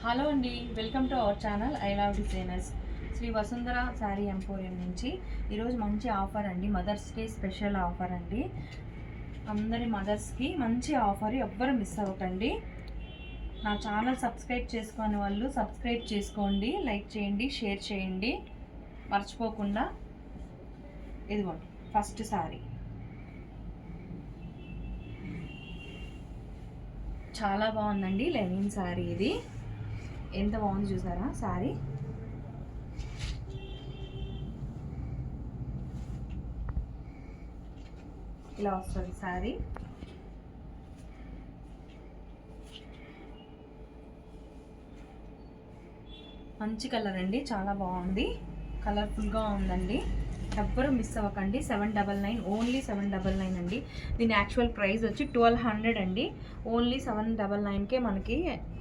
Hello అండి, welcome to our channel I love designers. Shri Vasundhara saree emporium నుంచి ఈరోజు మంచి ఆఫర్ అండి. మదర్స్ డే స్పెషల్ ఆఫర్ అండి. అందరి మదర్స్కి మంచి ఆఫర్, ఎవ్వరు మిస్ అవ్వకండి. నా ఛానల్ సబ్స్క్రైబ్ చేసుకునే వాళ్ళు సబ్స్క్రైబ్ చేసుకోండి, లైక్ చేయండి, షేర్ చేయండి మర్చిపోకుండా. ఇదిగోండి ఫస్ట్ శారీ, చాలా బాగుందండి. లెనిన్ శారీ, ఇది ఎంత బాగుంది చూసారా శారీ. ఇలా వస్తుంది శారీ. మంచి కలర్ అండి, చాలా బాగుంది, కలర్ఫుల్గా ఉందండి. ఎవ్వరు మిస్ అవ్వకండి. 799, ఓన్లీ 799 అండి. దీని యాక్చువల్ ప్రైస్ వచ్చి 1200 అండి. ఓన్లీ 799కే మనకి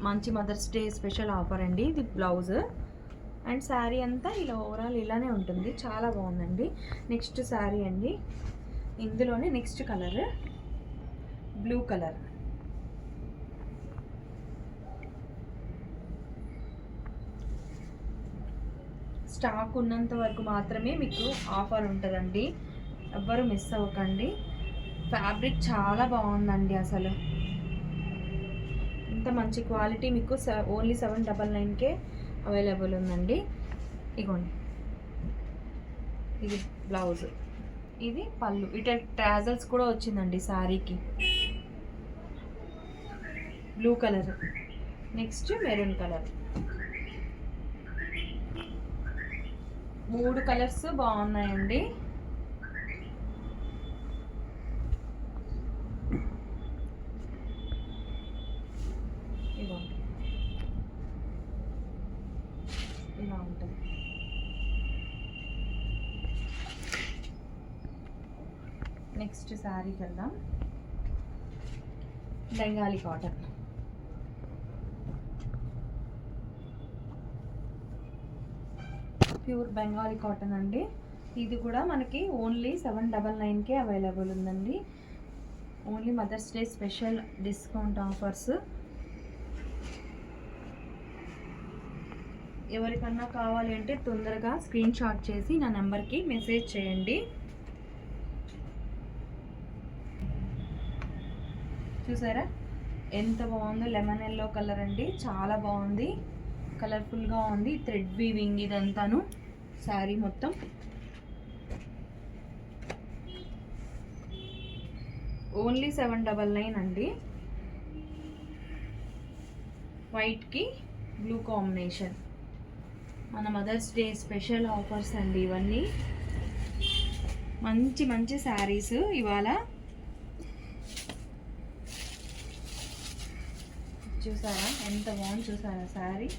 మంచి మదర్స్ డే స్పెషల్ ఆఫర్ అండి. ఇది బ్లౌజ్ అండ్ శారీ అంతా ఇలా ఓవరాల్ ఇలానే ఉంటుంది, చాలా బాగుందండి. నెక్స్ట్ శారీ అండి, ఇందులోనే next colour blue colour. Stock ఉన్నంత వరకు మాత్రమే మీకు ఆఫర్ ఉంటుందండి, ఎవ్వరు మిస్ అవ్వకండి. ఫ్యాబ్రిక్ చాలా బాగుందండి, అసలు ఇంత మంచి క్వాలిటీ మీకు ఓన్లీ 799కే అవైలబుల్ ఉందండి. ఇగోండి, ఇది బ్లౌజ్, ఇది పళ్ళు. ఇట ట్రాజల్స్ కూడా వచ్చిందండి శారీకి. Blue colour, next maroon colour. 3 colours బాగున్నాయండి. ఇదిగోండి, ఇలా ఉంటుంది. నెక్స్ట్ శారీకి వెళ్దాం. Bengali cotton, pure Bengali cotton అండి. ఇది కూడా మనకి ఓన్లీ 799కే అవైలబుల్ ఉందండి. Only mother's day special discount offers. ఎవరికన్నా కావాలి అంటే తొందరగా స్క్రీన్ షాట్ చేసి నా నెంబర్కి మెసేజ్ చేయండి. చూసారా ఎంత బాగుందో, లెమన్ ఎల్లో కలర్ అండి, చాలా బాగుంది, కలర్ఫుల్గా ఉంది. థ్రెడ్ వీవింగ్ ఇదంతాను శారీ మొత్తం. ఓన్లీ 799 అండి. వైట్కి బ్లూ కాంబినేషన్, మన మదర్స్ డే స్పెషల్ ఆఫర్స్ అండి ఇవన్నీ. మంచి మంచి శారీస్ ఇవాళ. చూసారా ఎంత బాగుంది, చూసారా శారీ.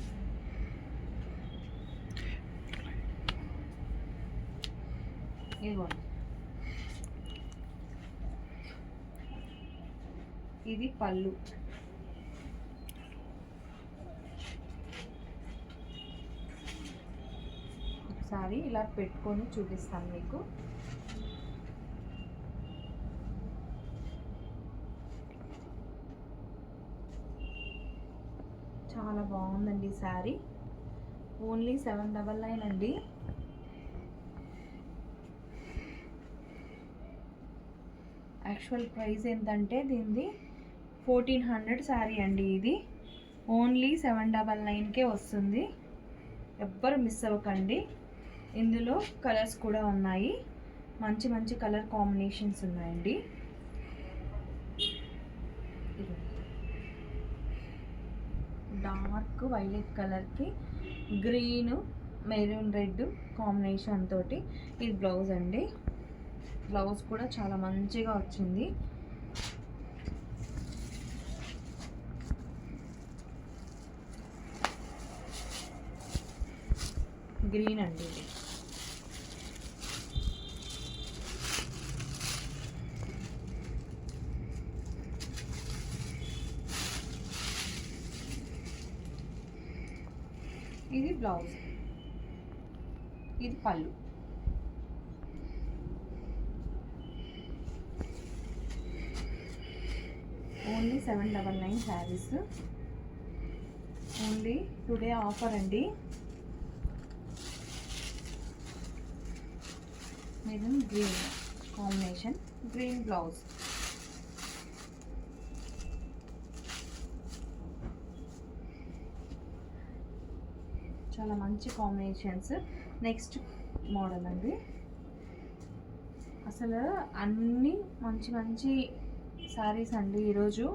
ఇదిగోండి, ఇది పళ్ళు. ఒకసారి ఇలా పెట్టుకొని చూపిస్తాను మీకు. చాలా బాగుందండి శారీ. ఓన్లీ 799 అండి. యాక్చువల్ ప్రైస్ ఏంటంటే దీనిది 1400 శారీ అండి. ఇది ఓన్లీ 799కే వస్తుంది, ఎవ్వరు మిస్ అవ్వకండి. ఇందులో కలర్స్ కూడా ఉన్నాయి, మంచి మంచి కలర్ కాంబినేషన్స్ ఉన్నాయండి. డార్క్ వైలెట్ కలర్కి గ్రీన్ మెరూన్ రెడ్ కాంబినేషన్ తోటి ఇది బ్లౌజ్ అండి. బ్లౌజ్ కూడా చాలా మంచిగా వచ్చింది. గ్రీన్ అండి ఇది. ఇది బ్లౌజ్, ఇది పళ్ళు. Only 799 saris. Only only today offer అండి. Maroon green combination, green blouse. చాలా మంచి కాంబినేషన్స్. నెక్స్ట్ మోడల్ అండి. అసలు అన్నీ మంచి మంచి శారీస్ అండి ఈరోజు,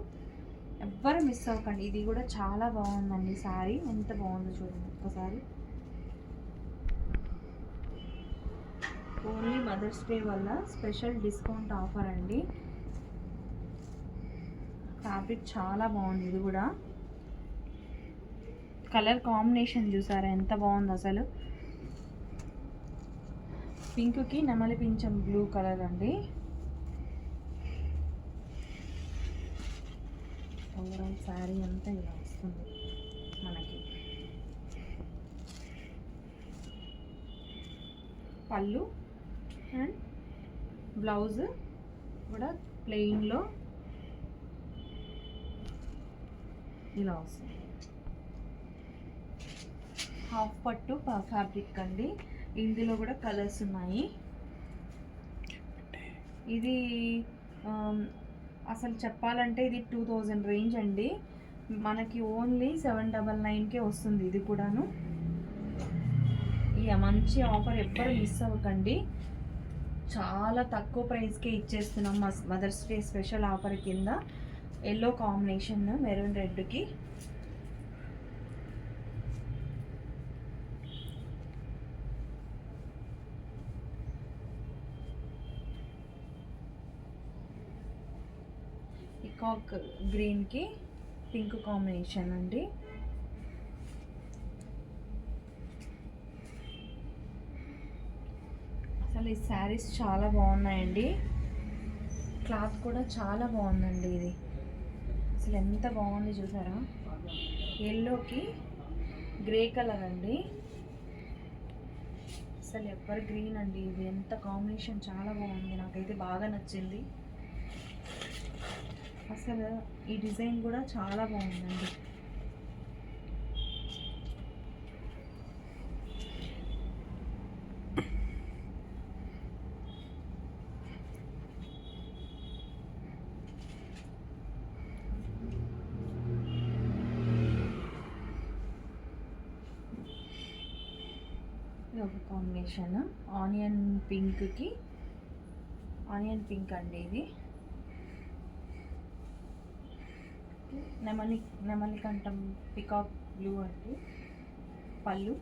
ఎవ్వరు మిస్ అవ్వకండి. ఇది కూడా చాలా బాగుందండి శారీ, ఎంత బాగుందో చూడండి ఒక్కసారి. ఓన్లీ మదర్స్ డే వల్ల స్పెషల్ డిస్కౌంట్ ఆఫర్ అండి. ఫ్యాబ్రిక్ చాలా బాగుంది. ఇది కూడా కలర్ కాంబినేషన్ చూసారా ఎంత బాగుంది అసలు. పింక్కి నెమలి పింఛం బ్లూ కలర్ అండి. ఓవరాల్ శారీ అంతా ఇలా వస్తుంది మనకి. పళ్ళు అండ్ బ్లౌజ్ కూడా ప్లెయిన్లో ఇలా వస్తుంది. హాఫ్ పట్టు ఫ్యాబ్రిక్ అండి. ఇందులో కూడా కలర్స్ ఉన్నాయి. ఇది అసలు చెప్పాలంటే ఇది 2000 రేంజ్ అండి. మనకి ఓన్లీ 799కే వస్తుంది. ఇది కూడాను ఇక మంచి ఆఫర్, ఎవ్వరు మిస్ అవ్వకండి. చాలా తక్కువ ప్రైస్కే ఇచ్చేస్తున్నాం మదర్స్ డే స్పెషల్ ఆఫర్ కింద. ఎల్లో కాంబినేషన్ మెరూన్ రెడ్కి. పికాక్ గ్రీన్కి పింక్ కాంబినేషన్ అండి. అసలు ఈ శారీస్ చాలా బాగున్నాయండి. క్లాత్ కూడా చాలా బాగుందండి. ఇది అసలు ఎంత బాగుంది చూసారా. ఎల్లోకి గ్రే కలర్ అండి. అసలు ఎవర్ గ్రీన్ అండి. ఇది ఎంత కాంబినేషన్ చాలా బాగుంది, నాకైతే బాగా నచ్చింది. అసలు ఈ డిజైన్ కూడా చాలా బాగుందండి. ఇది ఒక కాంబినేషన్ ఆనియన్ పింక్కి, ఆనియన్ పింక్ అండి. ఇది నెమలి కంఠం పికాక్ బ్లూ అండి. పళ్ళు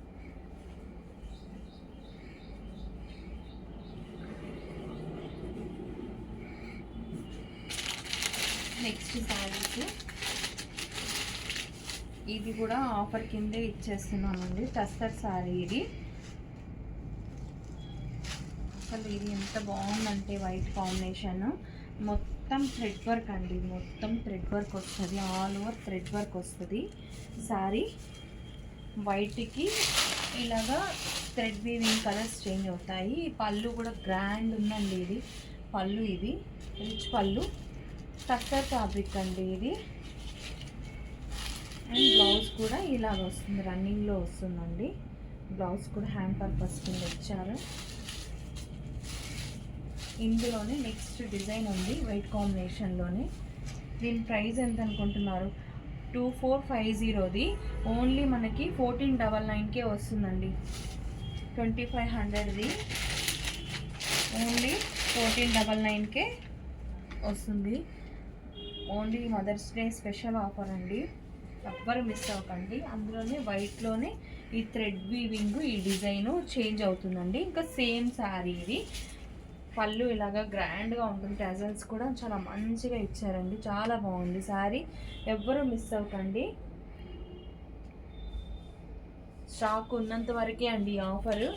నెక్స్ట్ శారీస్ ఇది కూడా ఆఫర్ కిందే ఇచ్చేస్తున్నామండి. టస్టర్ శారీ ఇది. అసలు ఇది ఎంత బాగుందంటే వైట్ కాంబినేషన్, మొత్తం థ్రెడ్ వర్క్ అండి. మొత్తం థ్రెడ్ వర్క్ వస్తుంది, ఆల్ ఓవర్ థ్రెడ్ వర్క్ వస్తుంది శారీ. వైట్కి ఇలాగా థ్రెడ్ వీవింగ్ కలర్స్ చేంజ్ అవుతాయి. పళ్ళు కూడా గ్రాండ్ ఉందండి. ఇది పళ్ళు, ఇది రిచ్ పళ్ళు. టస్టర్ ఫ్యాబ్రిక్ అండి ఇది. అండ్ బ్లౌజ్ కూడా ఇలాగ వస్తుంది, రన్నింగ్లో వస్తుందండి. బ్లౌజ్ కూడా హ్యాండ్ పర్పస్ కింద ఇచ్చారు. ఇందులోనే నెక్స్ట్ డిజైన్ ఉంది వైట్ కాంబినేషన్లోనే. దీని ప్రైస్ ఎంత అనుకుంటున్నారు? 2450ది ఓన్లీ మనకి 1499కే వస్తుందండి. 2500ది ఓన్లీ 1499కే వస్తుంది. Only mother's day special offer అండి, ఎవ్వరు మిస్ అవ్వకండి. అందులోనే వైట్లోనే ఈ థ్రెడ్ వీవింగ్, ఈ డిజైను చేంజ్ అవుతుందండి. ఇంకా సేమ్ శారీ ఇది. పళ్ళు ఇలాగా గ్రాండ్గా ఉంటుంది. టజల్స్ కూడా చాలా మంచిగా ఇచ్చారండి, చాలా బాగుంది శారీ, ఎవ్వరూ మిస్ అవ్వకండి. స్టాక్ ఉన్నంత వరకే అండి ఆఫరు.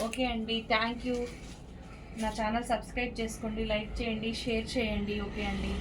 ఓకే అండి, థ్యాంక్ యూ. నా ఛానల్ సబ్స్క్రైబ్ చేసుకోండి, లైక్ చేయండి, షేర్ చేయండి. ఓకే అండి.